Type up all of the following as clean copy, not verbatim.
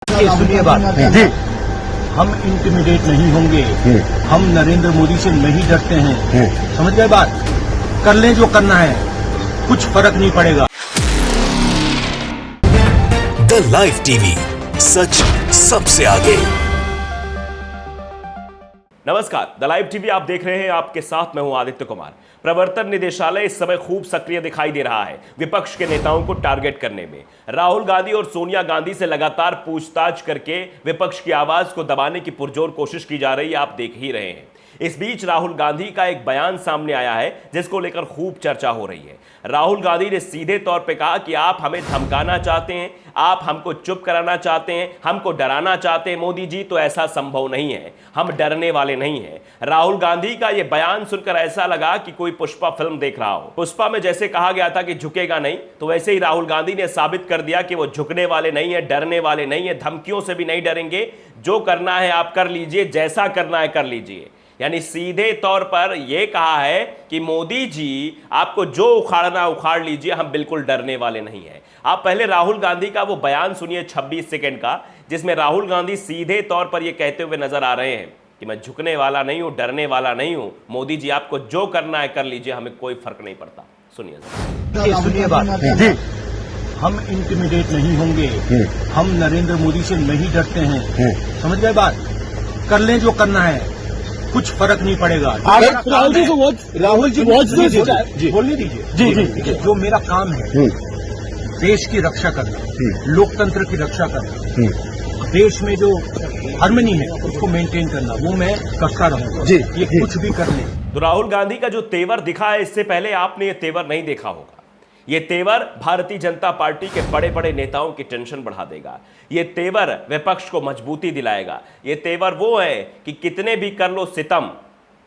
सुनिए बात, हम इंटिमिडेट नहीं होंगे, हम नरेंद्र मोदी से नहीं डरते हैं। समझ गए बात? कर लें जो करना है, कुछ फर्क नहीं पड़ेगा। द लाइव टीवी, सच सबसे आगे। नमस्कार, द लाइव टीवी आप देख रहे हैं। आपके साथ मैं हूं आदित्य कुमार। प्रवर्तन निदेशालय इस समय खूब सक्रिय दिखाई दे रहा है विपक्ष के नेताओं को टारगेट करने में। राहुल गांधी और सोनिया गांधी से लगातार पूछताछ करके विपक्ष की आवाज को दबाने की पुरजोर कोशिश की जा रही है, आप देख ही रहे हैं। इस बीच राहुल गांधी का एक बयान सामने आया है जिसको लेकर खूब चर्चा हो रही है। राहुल गांधी ने सीधे तौर पे कहा कि आप हमें धमकाना चाहते हैं, आप हमको चुप कराना चाहते हैं, हमको डराना चाहते हैं मोदी जी, तो ऐसा संभव नहीं है, हम डरने वाले नहीं हैं। राहुल गांधी का यह बयान सुनकर ऐसा लगा कि कोई पुष्पा फिल्म देख रहा हो। पुष्पा में जैसे कहा गया था कि झुकेगा नहीं, तो वैसे ही राहुल गांधी ने साबित कर दिया कि वो झुकने वाले नहीं है, डरने वाले नहीं है, धमकियों से भी नहीं डरेंगे। जो करना है आप कर लीजिए, जैसा करना है कर लीजिए। यानी सीधे तौर पर यह कहा है कि मोदी जी आपको जो उखाड़ना उखाड़ लीजिए, हम बिल्कुल डरने वाले नहीं हैं। आप पहले राहुल गांधी का वो बयान सुनिए 26 सेकंड का, जिसमें राहुल गांधी सीधे तौर पर यह कहते हुए नजर आ रहे हैं कि मैं झुकने वाला नहीं हूं, डरने वाला नहीं हूं। मोदी जी आपको जो करना है कर लीजिए, हमें कोई फर्क नहीं पड़ता। सुनिए बात, हम इंटिमिडेट नहीं होंगे, हम नरेंद्र मोदी से नहीं डरते हैं। समझ गए बात? कर लें जो करना है, कुछ फर्क नहीं पड़ेगा। राहुल जी बोलने दीजिए। जी, जो मेरा काम है देश की रक्षा करना, लोकतंत्र की रक्षा करना, देश में जो हार्मनी है उसको मेंटेन करना, वो मैं करता रहूंगा। ये कुछ भी कर ले। तो राहुल गांधी का जो तेवर दिखा है, इससे पहले आपने ये तेवर नहीं देखा होगा। ये तेवर भारतीय जनता पार्टी के बड़े बड़े नेताओं की टेंशन बढ़ा देगा। ये तेवर विपक्ष को मजबूती दिलाएगा। ये तेवर वो है कि कितने भी कर लो सितम,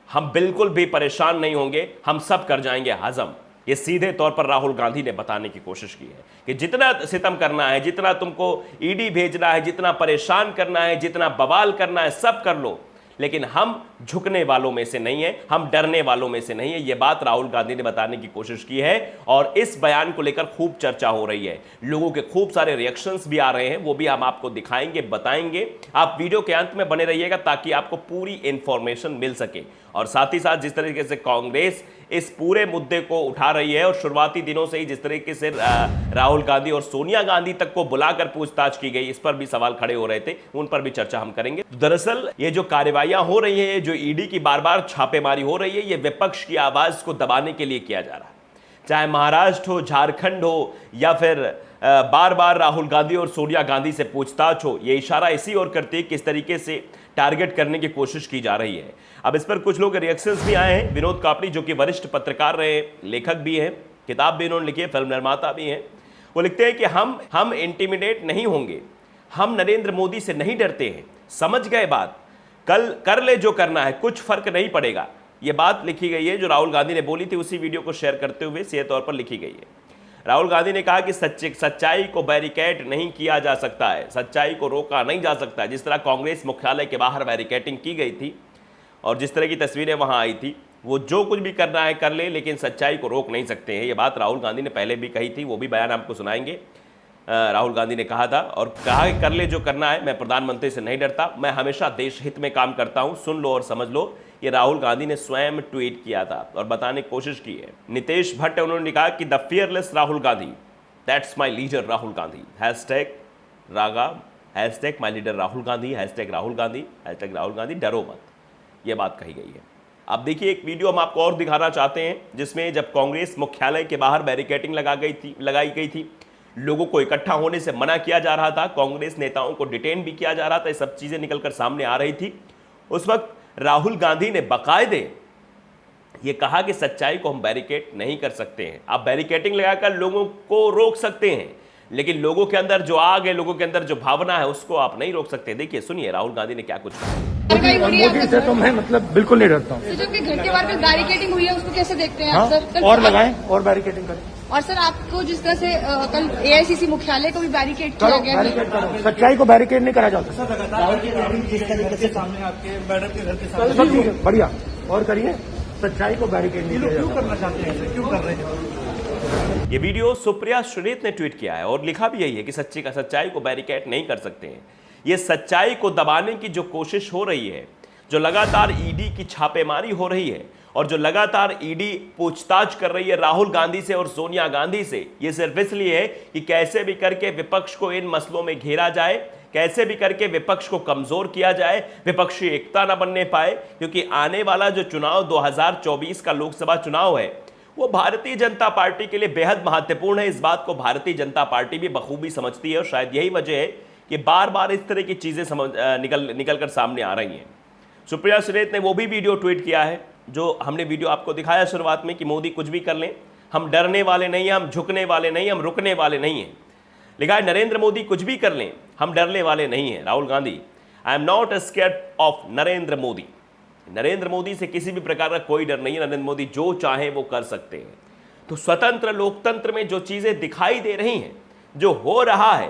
हम बिल्कुल भी परेशान नहीं होंगे, हम सब कर जाएंगे हजम। ये सीधे तौर पर राहुल गांधी ने बताने की कोशिश की है कि जितना सितम करना है, जितना तुमको ईडी भेजना है, जितना परेशान करना है, जितना बवाल करना है, सब कर लो, लेकिन हम झुकने वालों में से नहीं है, हम डरने वालों में से नहीं है। यह बात राहुल गांधी ने बताने की कोशिश की है और इस बयान को लेकर खूब चर्चा हो रही है। लोगों के खूब सारे रिएक्शंस भी आ रहे हैं, वो भी हम आपको दिखाएंगे, बताएंगे। आप वीडियो के अंत में बने रहिएगा ताकि आपको पूरी इंफॉर्मेशन मिल सके। और साथ ही साथ जिस तरीके से कांग्रेस इस पूरे मुद्दे को उठा रही है और शुरुआती दिनों से ही जिस तरीके से राहुल गांधी और सोनिया गांधी तक को बुलाकर पूछताछ की गई, इस पर भी सवाल खड़े हो रहे थे, उन पर भी चर्चा हम करेंगे। दरअसल ये जो कार्रवाइयां हो रही है, जो ईडी की बार बार छापेमारी हो रही है, ये विपक्ष की आवाज को दबाने के लिए किया जा रहा है। चाहे महाराष्ट्र हो, झारखंड हो, या फिर बार बार राहुल गांधी और सोनिया गांधी से पूछताछ हो, ये इशारा इसी ओर करती है कि किस तरीके से टारगेट करने की कोशिश की जा रही है। अब इस पर कुछ लोग रिएक्शंस भी आए हैं। विनोद कापड़ी जो कि वरिष्ठ पत्रकार रहे, लेखक भी हैं, किताब भी इन्होंने लिखी है, फिल्म निर्माता भी हैं, वो लिखते हैं कि हम इंटिमिडेट नहीं होंगे, हम नरेंद्र मोदी से नहीं डरते हैं, समझ गए बात, कल कर ले जो करना है, कुछ फर्क नहीं पड़ेगा। ये बात लिखी गई है जो राहुल गांधी ने बोली थी, उसी वीडियो को शेयर करते हुए सीधे तौर पर लिखी गई है। राहुल गांधी ने कहा कि सच्चाई को बैरिकेड नहीं किया जा सकता है, सच्चाई को रोका नहीं जा सकता है। जिस तरह कांग्रेस मुख्यालय के बाहर बैरिकेडिंग की गई थी और जिस तरह की तस्वीरें वहां आई थी, वो जो कुछ भी करना है कर ले, लेकिन सच्चाई को रोक नहीं सकते हैं। ये बात राहुल गांधी ने पहले भी कही थी, वो भी बयान आपको सुनाएंगे। राहुल गांधी ने कहा था और कहा कि कर ले जो करना है, मैं प्रधानमंत्री से नहीं डरता, मैं हमेशा देश हित में काम करता हूं, सुन लो और समझ लो। ये राहुल गांधी ने स्वयं ट्वीट किया था और बताने की कोशिश की है। नितेश भट्ट उन्होंने कहा कि the fearless Rahul Gandhi, that's my leader Rahul Gandhi, hashtag Raga, hashtag my leader Rahul Gandhi, hashtag Rahul Gandhi, hashtag Rahul Gandhi, डरो मत, ये बात कही गई है। अब देखिए एक वीडियो हम आपको और दिखाना चाहते हैं, जिसमें जब कांग्रेस मुख्यालय के बाहर बैरिकेडिंग लगाई गई थी, लोगों को इकट्ठा होने से मना किया जा रहा था, कांग्रेस नेताओं को डिटेन भी किया जा रहा था, ये सब चीजें निकलकर सामने आ रही थी। उस वक्त राहुल गांधी ने बाकायदे ये कहा कि सच्चाई को हम बैरिकेड नहीं कर सकते हैं। आप बैरिकेडिंग लगाकर लोगों को रोक सकते हैं, लेकिन लोगों के अंदर जो आग है, लोगों के अंदर जो भावना है, उसको आप नहीं रोक सकते। देखिए, सुनिए राहुल गांधी ने क्या कुछ कहा। मोदी से तो मैं बिल्कुल नहीं डरता हूँ। जो कि घर के बाहर बैरिकेडिंग हुई है, उसको कैसे देखते हैं आप सर? और लगाएं और बैरिकेडिंग करें। और सर आपको जिस तरह से कल एआईसीसी मुख्यालय को भी बैरिकेड किया गया है, सच्चाई को बैरिकेड नहीं करा जाता। जिस तरीके से सामने आपके मैडम के घर के सामने, बढ़िया, और करिए, सच्चाई को बैरिकेड नहीं क्यों करना चाहते हैं, क्यों कर रहे हैं? ये वीडियो सुप्रिया श्रीनेत ने ट्वीट किया है और लिखा भी यही है कि सच्चाई को बैरिकेड नहीं कर सकते हैं। ये सच्चाई को दबाने की जो कोशिश हो रही है, जो लगातार ईडी की छापेमारी हो रही है और जो लगातार ईडी पूछताछ कर रही है राहुल गांधी से और सोनिया गांधी से, ये सिर्फ इसलिए है कि कैसे भी करके विपक्ष को इन मसलों में घेरा जाए, कैसे भी करके विपक्ष को कमजोर किया जाए, विपक्षी एकता न बनने पाए। क्योंकि आने वाला जो चुनाव 2024 का लोकसभा चुनाव है वो भारतीय जनता पार्टी के लिए बेहद महत्वपूर्ण है। इस बात को भारतीय जनता पार्टी भी बखूबी समझती है और शायद यही वजह है कि बार बार इस तरह की चीजें निकल कर सामने आ रही हैं। सुप्रिया सुले ने वो भी वीडियो ट्वीट किया है जो हमने वीडियो आपको दिखाया शुरुआत में कि मोदी कुछ भी कर लें, हम डरने वाले नहीं हैं, हम झुकने वाले नहीं, हम रुकने वाले नहीं हैं। लिखा है नरेंद्र मोदी कुछ भी कर लें, हम डरने वाले नहीं हैं। Rahul Gandhi, I am not scared of Narendra Modi. Narendra Modi से किसी भी प्रकार का कोई डर नहीं है। नरेंद्र मोदी जो चाहे वो कर सकते हैं। तो स्वतंत्र लोकतंत्र में जो चीजें दिखाई दे रही हैं, जो हो रहा है,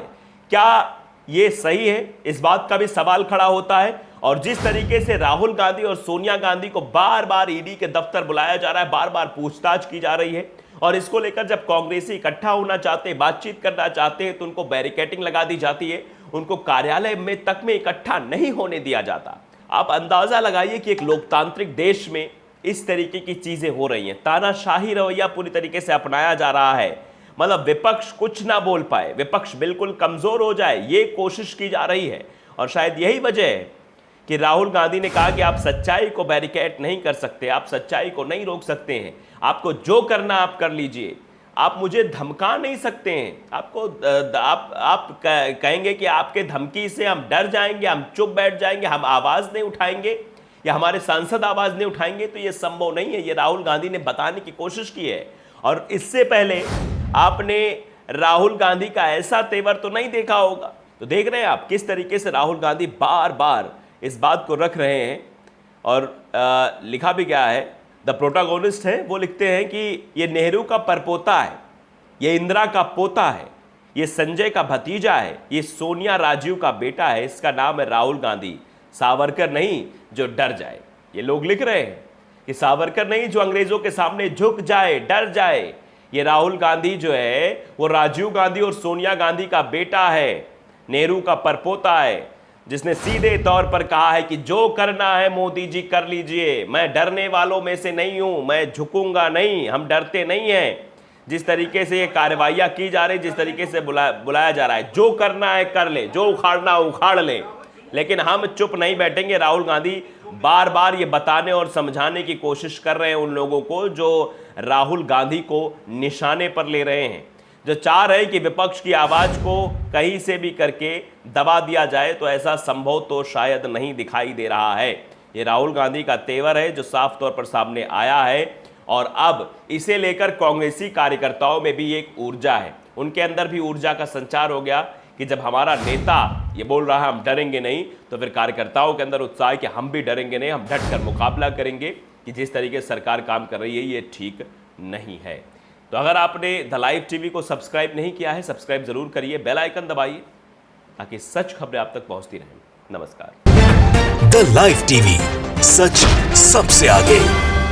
क्या ये सही है? इस बात का भी सवाल खड़ा होता है। और जिस तरीके से राहुल गांधी और सोनिया गांधी को बार बार ईडी के दफ्तर बुलाया जा रहा है, बार बार पूछताछ की जा रही है, और इसको लेकर जब कांग्रेसी इकट्ठा होना चाहते हैं, बातचीत करना चाहते हैं, तो उनको बैरिकेडिंग लगा दी जाती है, उनको कार्यालय में तक में इकट्ठा नहीं होने दिया जाता। आप अंदाजा लगाइए कि एक लोकतांत्रिक देश में इस तरीके की चीजें हो रही हैं। तानाशाही रवैया पूरी तरीके से अपनाया जा रहा है। मतलब विपक्ष कुछ ना बोल पाए, विपक्ष बिल्कुल कमजोर हो जाए, ये कोशिश की जा रही है। और शायद यही वजह है कि राहुल गांधी ने कहा कि आप सच्चाई को बैरिकेड नहीं कर सकते, आप सच्चाई को नहीं रोक सकते हैं, आपको जो करना आप कर लीजिए, आप मुझे धमका नहीं सकते हैं। आपको आप कहेंगे कि आपके धमकी से हम डर जाएंगे, हम चुप बैठ जाएंगे, हम आवाज नहीं उठाएंगे या हमारे सांसद आवाज नहीं उठाएंगे, तो ये संभव नहीं है। ये राहुल गांधी ने बताने की कोशिश की है। और इससे पहले आपने राहुल गांधी का ऐसा तेवर तो नहीं देखा होगा। तो देख रहे हैं आप किस तरीके से राहुल गांधी बार बार इस बात को रख रहे हैं। और लिखा भी क्या है, द प्रोटागोनिस्ट है, वो लिखते हैं कि ये नेहरू का परपोता है, ये इंदिरा का पोता है, ये संजय का भतीजा है, ये सोनिया राजीव का बेटा है, इसका नाम है राहुल गांधी। सावरकर नहीं जो डर जाए। ये लोग लिख रहे हैं कि सावरकर नहीं जो अंग्रेजों के सामने झुक जाए, डर जाए। ये राहुल गांधी जो है वो राजीव गांधी और सोनिया गांधी का बेटा है, नेहरू का परपोता है, जिसने सीधे तौर पर कहा है कि जो करना है मोदी जी कर लीजिए, मैं डरने वालों में से नहीं हूं, मैं झुकूंगा नहीं, हम डरते नहीं हैं। जिस तरीके से ये कार्रवाइयां की जा रही, जिस तरीके से बुलाया जा रहा है, जो करना है कर ले, जो उखाड़ना उखाड़ ले, लेकिन हम चुप नहीं बैठेंगे। राहुल गांधी बार बार ये बताने और समझाने की कोशिश कर रहे हैं उन लोगों को जो राहुल गांधी को निशाने पर ले रहे हैं, जो चाह रहे हैं कि विपक्ष की आवाज को कहीं से भी करके दबा दिया जाए। तो ऐसा संभव तो शायद नहीं दिखाई दे रहा है। ये राहुल गांधी का तेवर है जो साफ तौर पर सामने आया है। और अब इसे लेकर कांग्रेसी कार्यकर्ताओं में भी एक ऊर्जा है, उनके अंदर भी ऊर्जा का संचार हो गया कि जब हमारा नेता ये बोल रहा है हम डरेंगे नहीं, तो फिर कार्यकर्ताओं के अंदर उत्साह है कि हम भी डरेंगे नहीं, हम डट कर मुकाबला करेंगे कि जिस तरीके से सरकार काम कर रही है ये ठीक नहीं है। तो अगर आपने द लाइव टीवी को सब्सक्राइब नहीं किया है, सब्सक्राइब जरूर करिए, बेल आइकन दबाइए ताकि सच खबरें आप तक पहुंचती रहें। नमस्कार। द लाइव टीवी, सच सबसे आगे।